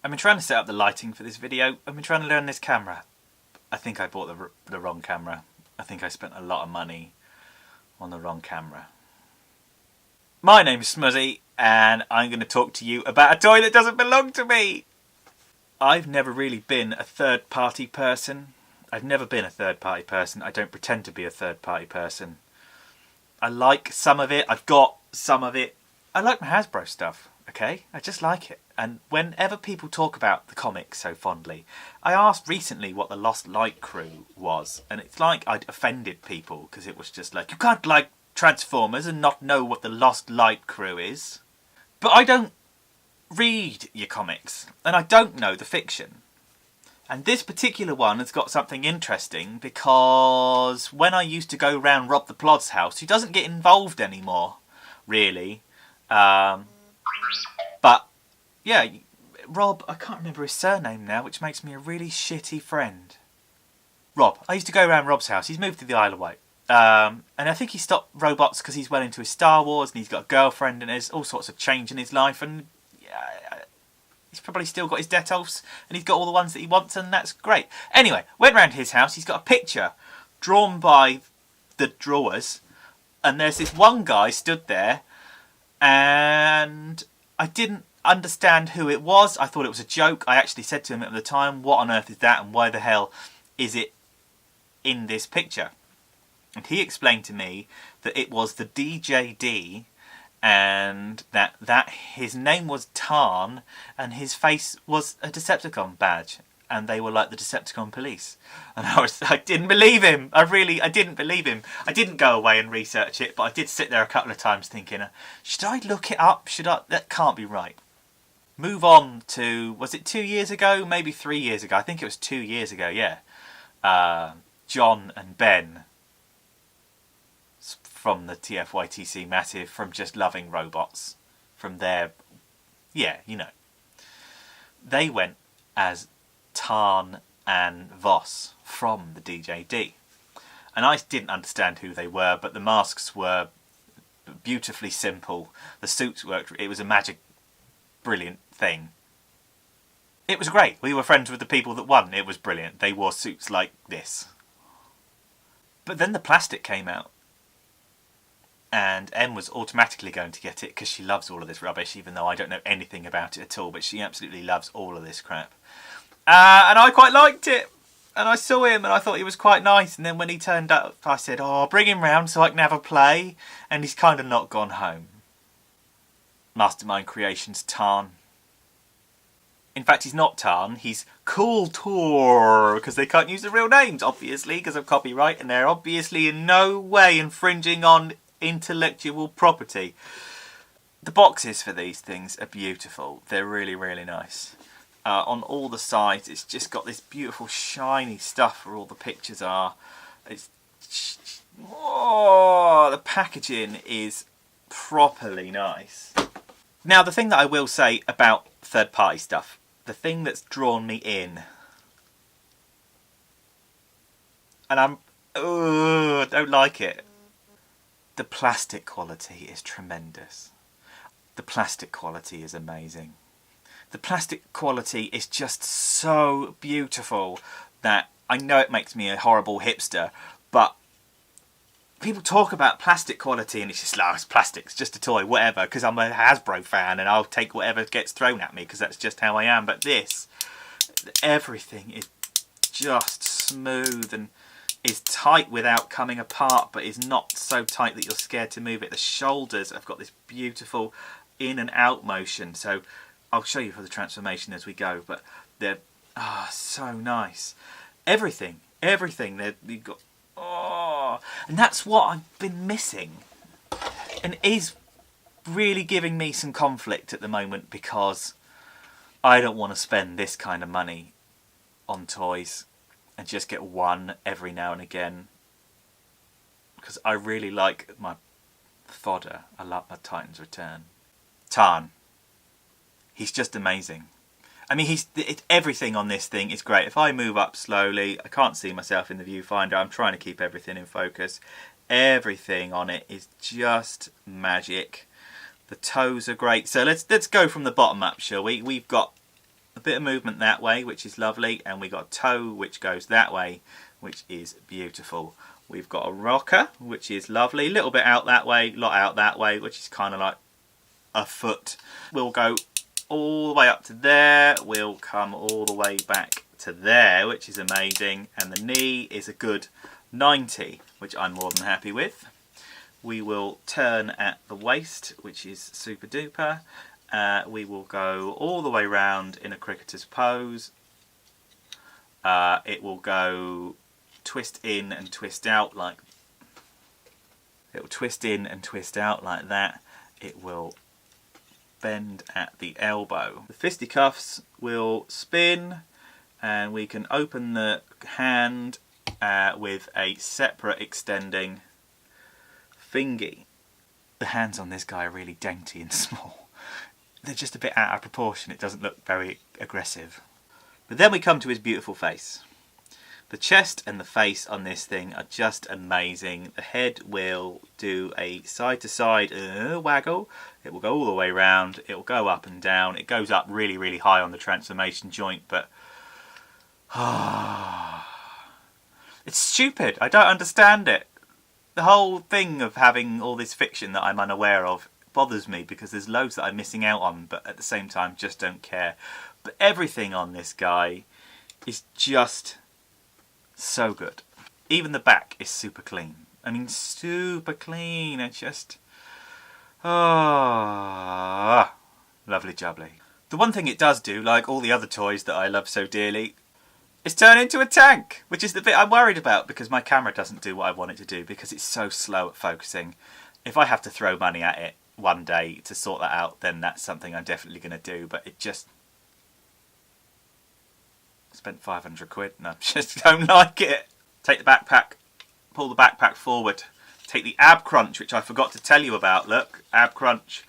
I've been trying to set up the lighting for this video. I've been trying to learn this camera. I think I bought the wrong camera. I think I spent a lot of money on the wrong camera. My name is Smuzzy, and I'm going to talk to you about a toy that doesn't belong to me. I've never really been a third-party person. I've never been a third-party person. I don't pretend to be a third-party person. I like some of it. I've got some of it. I like my Hasbro stuff, okay? I just like it. And whenever people talk about the comics so fondly, I asked recently what the Lost Light crew was, and it's like I'd offended people because it was just like, you can't like Transformers and not know what the Lost Light crew is. But I don't read your comics, and I don't know the fiction. And this particular one has got something interesting because when I used to go round Rob the Plod's house, he doesn't get involved anymore, really. But yeah, Rob, I can't remember his surname now, which makes me a really shitty friend. Rob. I used to go around Rob's house. He's moved to the Isle of Wight. And I think he stopped robots because he's well into his Star Wars and he's got a girlfriend and there's all sorts of change in his life, and he's probably still got his Detolfs and he's got all the ones that he wants, and that's great. Anyway, went round his house. He's got a picture drawn by the drawers, and there's this one guy stood there, and I didn't understand who it was. I thought it was a joke. I actually said to him at the time, what on earth is that and why the hell is it in this picture? And he explained to me that it was the DJD, and that his name was Tarn and his face was a Decepticon badge, and they were like the Decepticon police. And I didn't believe him. I didn't believe him. I didn't go away and research it, but I did sit there a couple of times thinking, should I look it up? That can't be right. Move on to, was it 2 years ago? Maybe 3 years ago. I think it was 2 years ago, yeah. John and Ben from the TFYTC Massive, from just loving robots, from their, yeah, you know. They went as Tarn and Voss from the DJD. And I didn't understand who they were, but the masks were beautifully simple. The suits worked. It was a magic, brilliant thing. It was great. We were friends with the people that won. It was brilliant. They wore suits like this. But then the plastic came out. And Em was automatically going to get it because she loves all of this rubbish, even though I don't know anything about it at all. But she absolutely loves all of this crap. And I quite liked it. And I saw him and I thought he was quite nice. And then when he turned up, I said, oh, bring him round so I can have a play. And he's kind of not gone home. Mastermind Creations Tarn. In fact, he's not Tarn, he's Kultur, because they can't use the real names, obviously, because of copyright, and they're obviously in no way infringing on intellectual property. The boxes for these things are beautiful. They're really, really nice. On all the sides, it's just got this beautiful shiny stuff where all the pictures are. The packaging is properly nice. Now, the thing that I will say about third-party stuff, the thing that's drawn me in, and don't like it. The plastic quality is tremendous. The plastic quality is amazing. The plastic quality is just so beautiful that I know it makes me a horrible hipster, but people talk about plastic quality and it's just like, oh, it's plastic, it's just a toy, whatever, because I'm a Hasbro fan and I'll take whatever gets thrown at me because that's just how I am. But this, everything is just smooth and is tight without coming apart, but is not so tight that you're scared to move it. The shoulders have got this beautiful in and out motion, so I'll show you for the transformation as we go, but they're so nice. Everything, you've got, and that's what I've been missing, and is really giving me some conflict at the moment, because I don't want to spend this kind of money on toys and just get one every now and again, because I really like my fodder. I love my Titan's Return. Tarn. He's just amazing. I mean, everything on this thing is great. If I move up slowly, I can't see myself in the viewfinder. I'm trying to keep everything in focus. Everything on it is just magic. The toes are great. So let's go from the bottom up, shall we? We've got a bit of movement that way, which is lovely, and we got a toe which goes that way, which is beautiful. We've got a rocker, which is lovely, a little bit out that way, lot out that way, which is kind of like a foot. We'll go all the way up to there, we'll come all the way back to there, which is amazing, and the knee is a good 90, which I'm more than happy with. We will turn at the waist, which is super duper. We will go all the way round in a cricketer's pose. It will go twist in and twist out like, it will twist in and twist out like that. It will bend at the elbow. The fisticuffs will spin, and we can open the hand with a separate extending fingy. The hands on this guy are really dainty and small. They're just a bit out of proportion. It doesn't look very aggressive. But then we come to his beautiful face. The chest and the face on this thing are just amazing. The head will do a side to side waggle. It will go all the way around. It will go up and down. It goes up really, really high on the transformation joint, but it's stupid. I don't understand it. The whole thing of having all this fiction that I'm unaware of bothers me, because there's loads that I'm missing out on, but at the same time just don't care. But everything on this guy is just so good. Even the back is super clean. I mean, super clean. It's just, lovely jubbly. The one thing it does do, like all the other toys that I love so dearly, is turn into a tank, which is the bit I'm worried about, because my camera doesn't do what I want it to do, because it's so slow at focusing. If I have to throw money at it one day to sort that out, then that's something I'm definitely going to do, but it just, spent 500 quid and I just don't like it. Take the backpack, pull the backpack forward, take the ab crunch, which I forgot to tell you about. Look, ab crunch,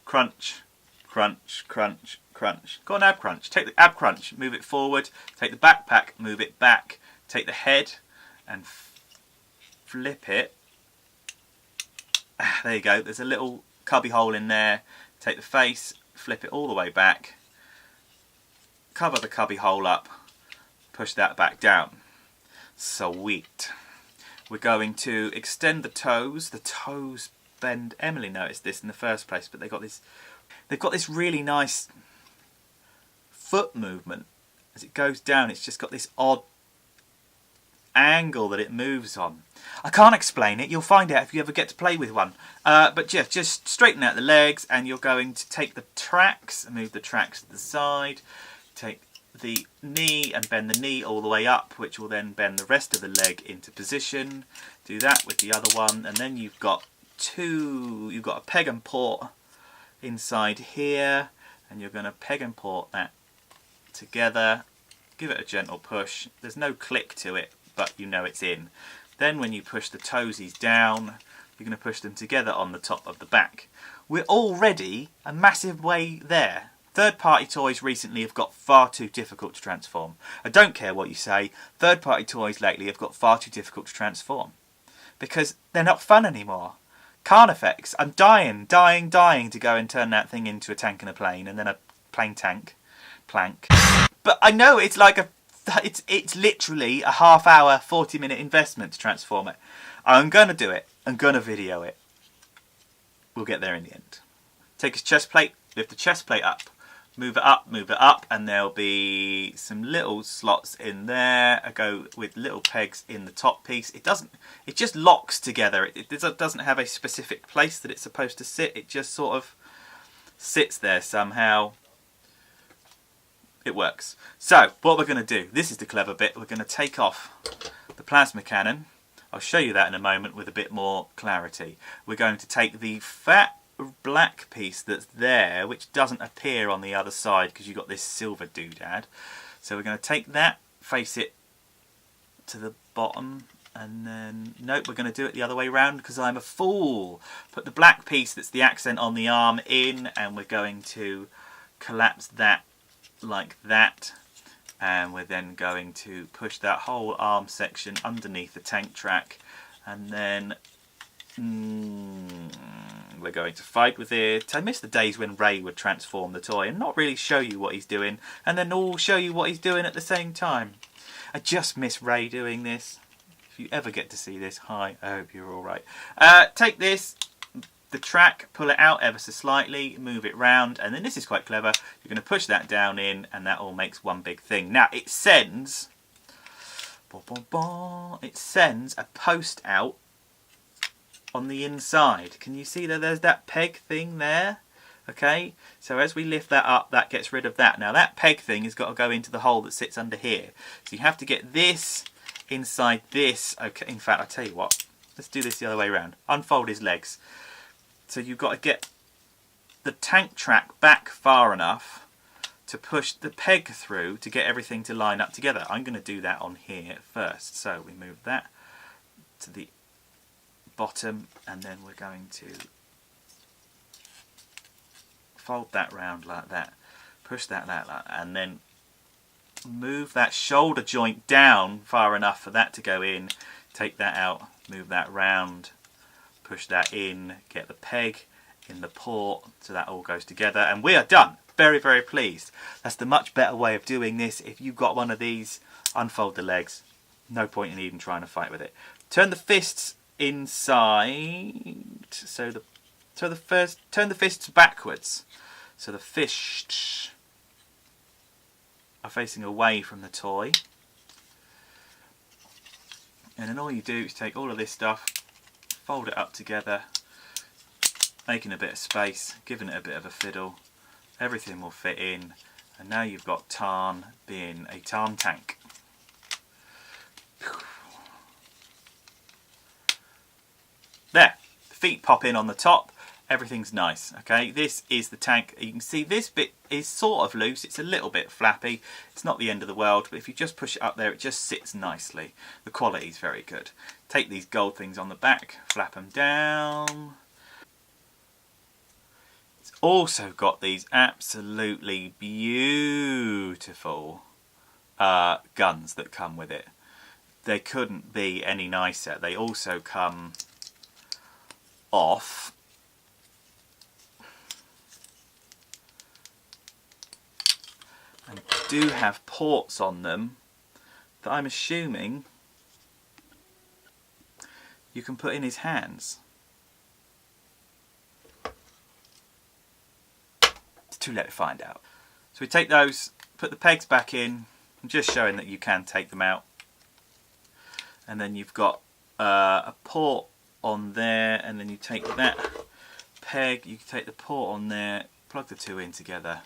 crunch, crunch, crunch, crunch. Go on, ab crunch. Take the ab crunch, move it forward. Take the backpack, move it back. Take the head and flip it. There you go. There's a little cubby hole in there. Take the face, flip it all the way back. Cover the cubby hole up. Push that back down. Sweet. We're going to extend the toes. The toes bend. Emily noticed this in the first place, but they've got this really nice foot movement as it goes down. It's just got this odd angle that it moves on. I can't explain it. You'll find out if you ever get to play with one. But yeah, just straighten out the legs, and you're going to take the tracks, move the tracks to the side, take the knee and bend the knee all the way up, which will then bend the rest of the leg into position. Do that with the other one, and then you've got a peg and port inside here, and you're going to peg and port that together. Give it a gentle push. There's no click to it, but you know it's in. Then when you push the toesies down, you're going to push them together on the top of the back. We're already a massive way there. Third-party toys recently have got far too difficult to transform. I don't care what you say, third-party toys lately have got far too difficult to transform. Because they're not fun anymore. Carnifex, I'm dying to go and turn that thing into a tank and a plane, and then a plane tank. Plank. But I know it's like it's literally a half-hour, 40-minute investment to transform it. I'm going to do it. I'm going to video it. We'll get there in the end. Take his chest plate, lift the chest plate up. Move it up, and there'll be some little slots in there. I go with little pegs in the top piece. It just locks together. It doesn't have a specific place that it's supposed to sit. It just sort of sits there somehow. It works. So, what we're going to do, this is the clever bit, we're going to take off the plasma cannon. I'll show you that in a moment with a bit more clarity. We're going to take the fat black piece that's there, which doesn't appear on the other side because you've got this silver doodad. So we're going to take that, face it to the bottom, and then, nope, we're going to do it the other way around because I'm a fool. Put the black piece that's the accent on the arm in, and we're going to collapse that like that, and we're then going to push that whole arm section underneath the tank track, and then we're we're going to fight with it. I miss the days when Ray would transform the toy and not really show you what he's doing, and then all show you what he's doing at the same time. I just miss Ray doing this. If you ever get to see this, hi, I hope you're alright. Take this, the track, pull it out ever so slightly, move it round, and then this is quite clever. You're going to push that down in, and that all makes one big thing. Now, it sends a post out on the inside. Can you see that there's that peg thing there? Okay, so as we lift that up, that gets rid of that. Now that peg thing has got to go into the hole that sits under here. So you have to get this inside this. Okay, in fact, I'll tell you what. Let's do this the other way around. Unfold his legs. So you've got to get the tank track back far enough to push the peg through to get everything to line up together. I'm going to do that on here first. So we move that to the bottom, and then we're going to fold that round like that, push that like that, and then move that shoulder joint down far enough for that to go in, take that out, move that round, push that in, get the peg in the port so that all goes together, and we are done. Very, very pleased. That's the much better way of doing this. If you've got one of these, unfold the legs. No point in even trying to fight with it. Turn the fists inside. Turn the fists backwards. So the fists are facing away from the toy. And then all you do is take all of this stuff, fold it up together, making a bit of space, giving it a bit of a fiddle. Everything will fit in, and now you've got Tarn being a Tarn tank. There, the feet pop in on the top, everything's nice. Okay, this is the tank. You can see this bit is sort of loose, it's a little bit flappy, it's not the end of the world, but if you just push it up there, it just sits nicely. The quality is very good. Take these gold things on the back, flap them down. Also got these absolutely beautiful guns that come with it. They couldn't be any nicer. They also come off and do have ports on them that I'm assuming you can put in his hands. Too late to find out. So we take those, put the pegs back in. I'm just showing that you can take them out. And then you've got a port on there, and then you take that peg, you take the port on there, plug the two in together.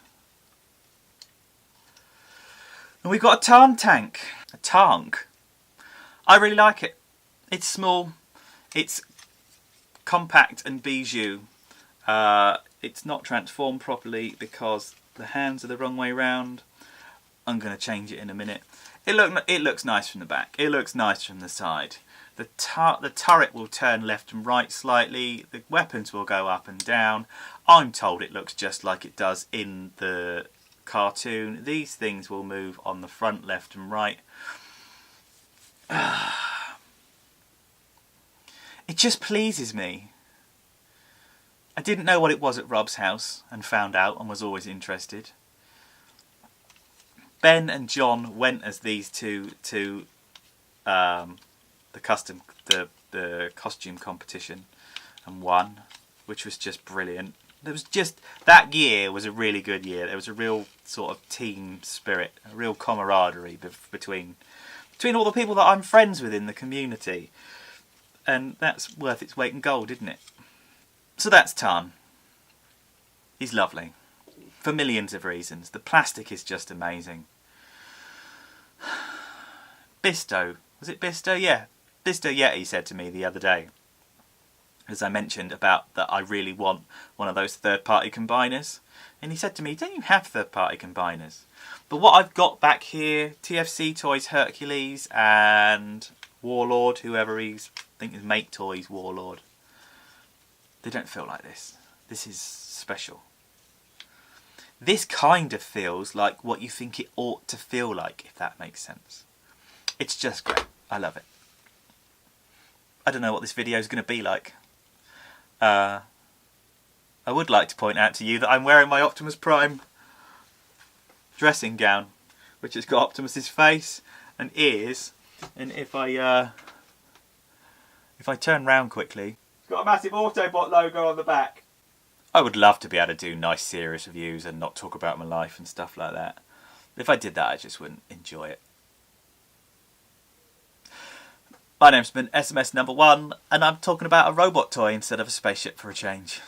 And we've got a Tarn tank. A tank. I really like it. It's small, it's compact and bijou. It's not transformed properly because the hands are the wrong way round. I'm going to change it in a minute. It looks nice from the back. It looks nice from the side. The turret will turn left and right slightly. The weapons will go up and down. I'm told it looks just like it does in the cartoon. These things will move on the front left and right. It just pleases me. I didn't know what it was at Rob's house and found out and was always interested. Ben and John went as these two to the costume competition and won, which was just brilliant. That year was a really good year. There was a real sort of team spirit, a real camaraderie between all the people that I'm friends with in the community, and that's worth its weight in gold, isn't it? So that's Tarn. He's lovely. For millions of reasons. The plastic is just amazing. Bisto. Was it Bisto? Yeah. Bisto Yeti said to me the other day, as I mentioned about that I really want one of those third-party combiners. And he said to me, don't you have third-party combiners? But what I've got back here, TFC Toys Hercules and Warlord, whoever he's, I think is Make Toys Warlord. They don't feel like this. This is special. This kind of feels like what you think it ought to feel like, if that makes sense. It's just great. I love it. I don't know what this video is going to be like. I would like to point out to you that I'm wearing my Optimus Prime dressing gown, which has got Optimus's face and ears, and if I turn round quickly, it's got a massive Autobot logo on the back. I would love to be able to do nice serious reviews and not talk about my life and stuff like that. But if I did that, I just wouldn't enjoy it. My name's been SMS number 1, and I'm talking about a robot toy instead of a spaceship for a change.